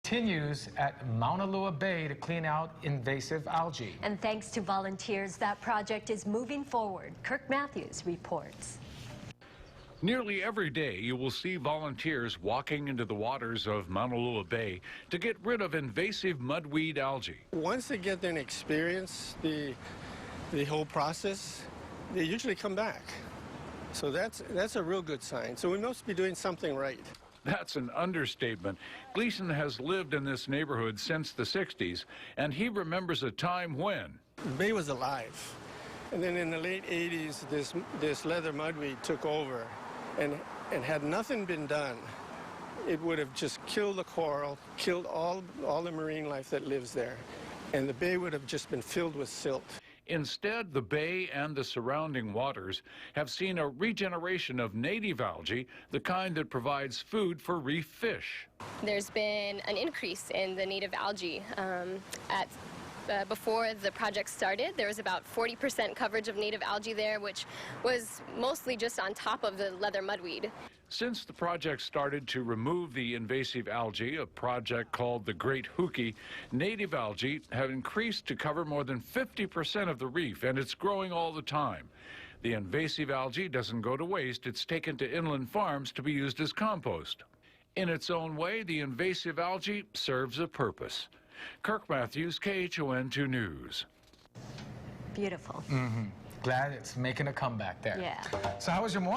continues at Maunalua Bay to clean out invasive algae. And thanks to volunteers, that project is moving forward. Kirk Matthews reports. Nearly every day, you will see volunteers walking into the waters of Maunalua Bay to get rid of invasive mudweed algae. Once they get an experience, the whole process, they usually come back. So that's a real good sign. So we must be doing something right. That's an understatement. Gleason has lived in this neighborhood since the 60s, and he remembers a time when The bay was alive. And then in the late 80s, this leather mudweed took over. And had nothing been done, it would have just killed the coral, killed all the marine life that lives there. And the bay would have just been filled with silt. Instead, the bay and the surrounding waters have seen a regeneration of native algae, the kind that provides food for reef fish. There's been an increase in the native algae. Before the project started, there was about 40% coverage of native algae there, which was mostly just on top of the leather mudweed. Since the project started to remove the invasive algae, a project called the Great Hookie, native algae have increased to cover more than 50% of the reef, and it's growing all the time. The invasive algae doesn't go to waste. It's taken to inland farms to be used as compost. In its own way, the invasive algae serves a purpose. Kirk Matthews, KHON2 News. Beautiful. Glad it's making a comeback there. Yeah. So how was your morning?